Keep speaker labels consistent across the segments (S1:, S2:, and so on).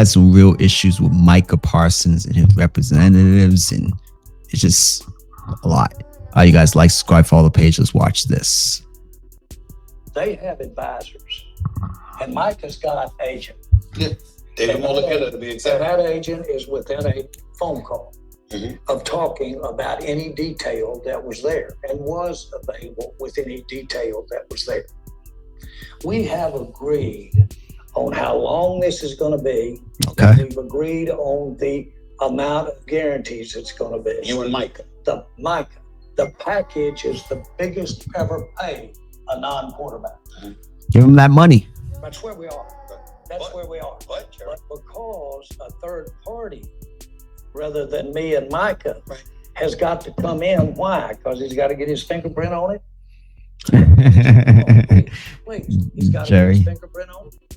S1: had some real issues with Micah Parsons and his representatives, and it's just a lot. You guys like, subscribe, follow the page. Let's watch this.
S2: They have advisors, and Micah's got an agent.
S3: Yeah, David Mulligan to be exact.
S2: And that agent is within a phone call of talking about any detail that was there and was available with any detail that was there. We have agreed on how long this is going to be.
S1: Okay.
S2: We've agreed on the amount of guarantees it's going to be.
S3: You and Micah.
S2: The package is the biggest ever paid a non-quarterback.
S1: Give him that money.
S2: That's where we are. That's where we are. But because a third party, rather than me and Micah, has got to come in. Why? Because he's got to get his fingerprint on it. Please. He's got to get his fingerprint on it.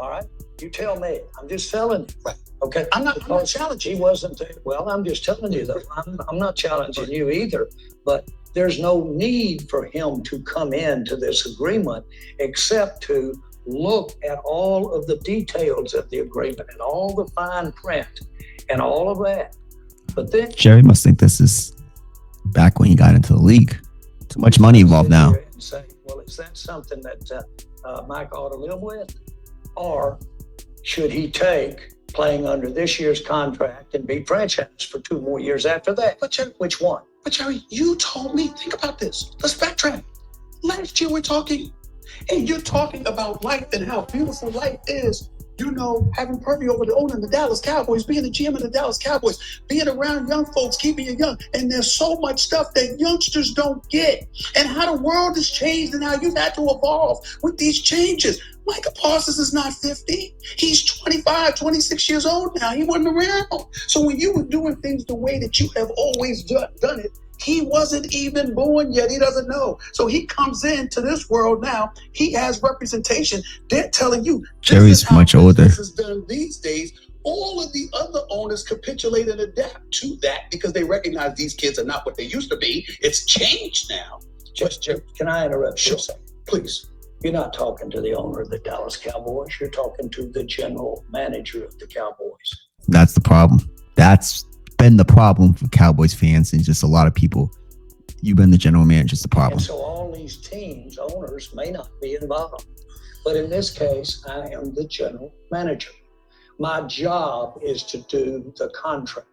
S2: All right. You tell me. I'm just telling you. Okay.
S3: I'm not challenging.
S2: He wasn't there. Well, I'm just telling you though. I'm not challenging you either. But there's no need for him to come into this agreement except to look at all of the details of the agreement and all the fine print and all of that. But then
S1: Jerry must think this is back when he got into the league. Too much money involved now.
S2: And say, well, is that something that Mike ought to live with? Or should he take playing under this year's contract and be franchised for 2 more years after that? Which one?
S3: But Jerry, you told me, think about this. Let's backtrack. Last year we're talking, and you're talking about life and how beautiful life is. You know, having Purdy over the owner of the Dallas Cowboys, being the GM of the Dallas Cowboys, being around young folks, keeping you young. And there's so much stuff that youngsters don't get. And how the world has changed and how you've had to evolve with these changes. Micah Parsons is not 50. He's 25, 26 years old now. He wasn't around. So when you were doing things the way that you have always done it, he wasn't even born yet. He doesn't know. So he comes into this world now. He has representation. They're telling you,
S1: Jerry's much older.
S3: This is done these days. All of the other owners capitulate and adapt to that because they recognize these kids are not what they used to be. It's changed now.
S2: Can I interrupt you?
S3: Sure, please.
S2: You're not talking to the owner of the Dallas Cowboys. You're talking to the general manager of the Cowboys.
S1: That's the problem. That's been the problem for Cowboys fans and just a lot of people. You've been the general manager. It's the problem.
S2: And so all these teams, owners may not be involved. But in this case, I am the general manager. My job is to do the contract.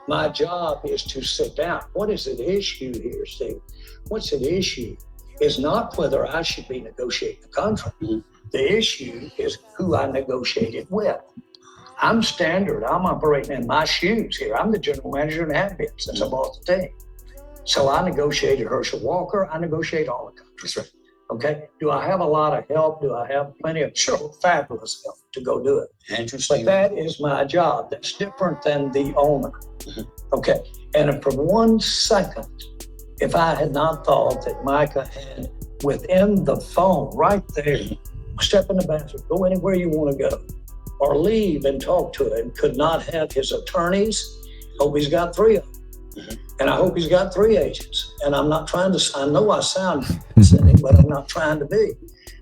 S2: My job is to sit down. What is at issue here, Steve? What's at issue is not whether I should be negotiating the contract. The issue is who I negotiated with. I'm standard. I'm operating in my shoes here. I'm the general manager and have been since I bought the team. So I negotiated Herschel Walker. I negotiate all the contracts. Right. Okay. Do I have a lot of help? Do I have plenty of fabulous help to go do it? But that is my job. That's different than the owner. Okay. And if for 1 second, if I had not thought that Micah had within the phone right there, step in the bathroom, go anywhere you want to go, or leave and talk to him, could not have his attorneys, hope he's got 3 of them. And I hope he's got 3 agents. And I'm not trying to, I know I sound cynical, but I'm not trying to be.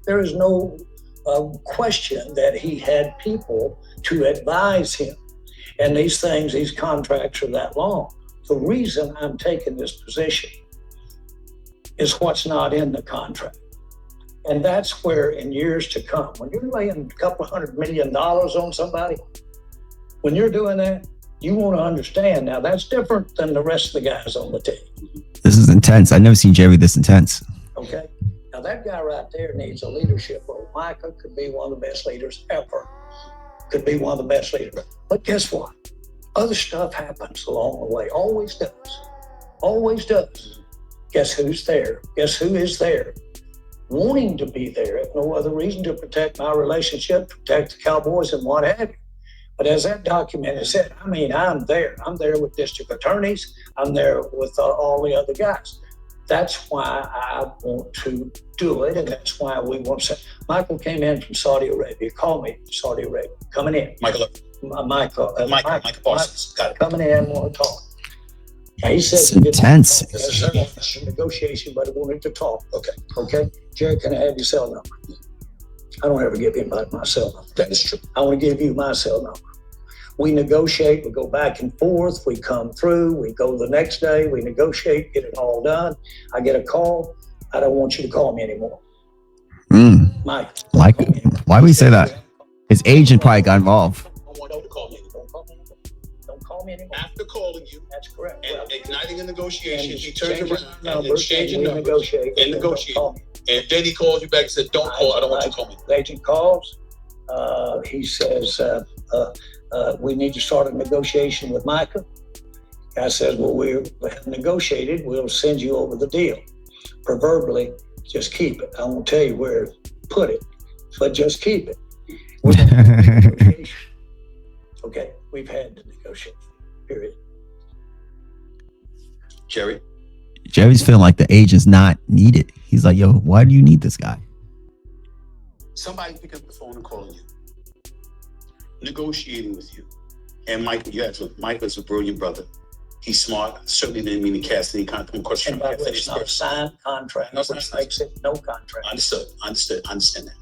S2: There is no question that he had people to advise him. And these things, these contracts are that long. The reason I'm taking this position is what's not in the contract. And that's where in years to come, when you're laying a couple $100 million on somebody, when you're doing that, you want to understand now that's different than the rest of the guys on the team.
S1: This is intense. I've never seen Jerry this intense.
S2: Okay. Now that guy right there needs a leadership role. Micah could be one of the best leaders ever. Could be one of the best leaders. But guess what? Other stuff happens along the way. Always does. Always does. Guess who's there? Guess who is there? Wanting to be there, if no other reason, to protect my relationship, protect the Cowboys and what have you. But as that document has said, I mean, I'm there. I'm there with district attorneys. I'm there with all the other guys. That's why I want to do it, and that's why we want to say. Michael came in from Saudi Arabia. Called me from Saudi Arabia. Coming in.
S3: Micah Parsons. Got it.
S2: Coming in, want to talk. Now, he said
S1: it's intense.
S2: Negotiation, but I wanted to talk. Okay. Jerry, can I have your cell number? I don't ever give anybody my cell number.
S3: That is true.
S2: I want to give you my cell number. We negotiate, we go back and forth, we come through, we go the next day, we negotiate, get it all done. I get a call. I don't want you to call me anymore. Mike.
S1: Like, why would we say that? His agent probably got involved.
S3: I don't want you to call me anymore.
S2: Don't call me anymore.
S3: After calling you
S2: That's correct.
S3: and igniting a negotiation, he turns
S2: Changes
S3: around and
S2: numbers,
S3: exchanging
S2: we
S3: numbers
S2: negotiate.
S3: and negotiate. And then he calls you back and said, don't call. I don't want you to call me.
S2: The agent calls. He says, we need to start a negotiation with Micah. Guy says, well, we have negotiated. We'll send you over the deal. Proverbially, just keep it. I won't tell you where to put it, but just keep it. Okay, we've had the negotiation, period.
S1: Jerry's feeling like the agent's not needed. He's like, yo, why do you need this guy?
S3: Somebody pick up the phone and calling you, negotiating with you. And Micah's a brilliant brother. He's smart. Certainly didn't mean to cast any kind of question.
S2: And by the way, it's not a signed contract,
S3: No,
S2: which makes it no contract.
S3: Understood. Understand that.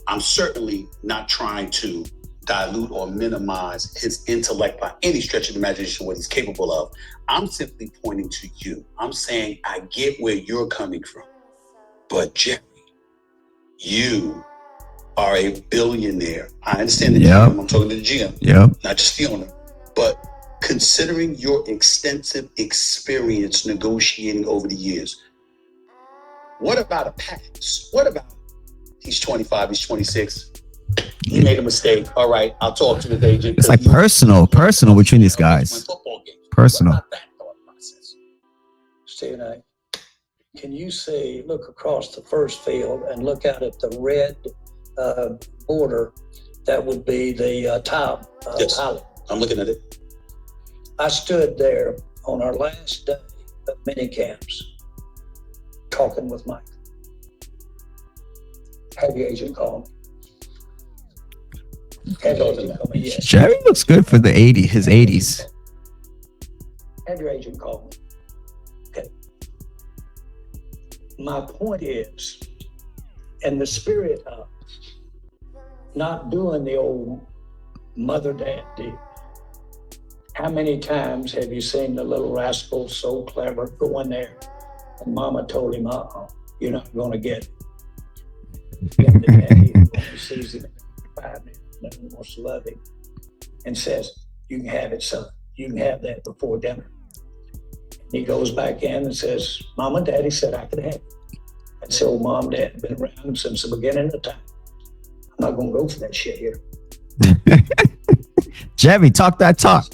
S3: I'm certainly not trying to dilute or minimize his intellect by any stretch of the imagination, what he's capable of. I'm simply pointing to you. I'm saying I get where you're coming from. But Jerry, you are a billionaire. I understand the GM. I'm talking to the GM, not just the owner. But considering your extensive experience negotiating over the years, what about a pass? What about he's 25, he's 26, he made a mistake. All right, I'll talk to the agent.
S1: It's like personal between these guys. Personal.
S3: What about that thought process?
S2: Stephen A., can you look across the first field and look out at the red border? That would be the tile.
S3: Yes,
S2: pilot.
S3: I'm looking at it.
S2: I stood there on our last day of mini camps talking with Mike. Had the agent call me. Had the agent call me, yes.
S1: Jerry looks good for the 80s, his 80s.
S2: Had your agent call me. Okay. My point is, in the spirit of not doing the old mother-dad deal, how many times have you seen the little rascal so clever go in there and mama told him, you're not going to get it. Then the daddy sees him in 5 minutes, never wants to love him, and says, you can have it, son. You can have that before dinner. And he goes back in and says, Mom and Daddy said I could have it. And so Mom and Dad have been around since the beginning of time. I'm not going to go for that shit here.
S1: Jerry, talk that talk.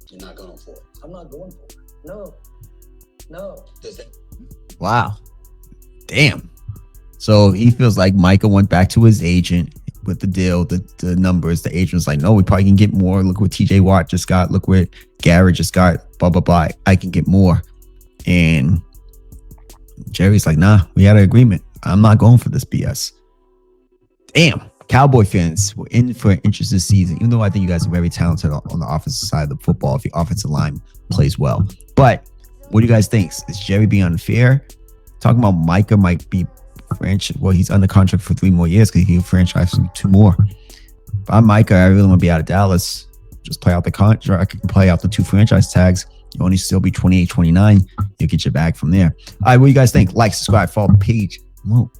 S3: You're not going for it.
S2: I'm not going for it. No.
S3: Does that?
S1: Wow. Damn. So he feels like Micah went back to his agent with the deal, the numbers. The agent was like, no, we probably can get more. Look what TJ Watt just got. Look what Garrett just got. Blah, blah, blah. I can get more. And Jerry's like, nah, we had an agreement. I'm not going for this BS. Damn. Cowboy fans, we're in for an interesting season, even though I think you guys are very talented on the offensive side of the football if your offensive line plays well. But what do you guys think? Is Jerry being unfair? Talking about Micah might be well, he's under contract for 3 more years because he'll franchise for 2 more. If I'm Micah, I really want to be out of Dallas. Just play out the contract, play out the 2 franchise tags. You only still be 28, 29. You'll get your bag from there. All right, what do you guys think? Like, subscribe, follow the page. Whoa.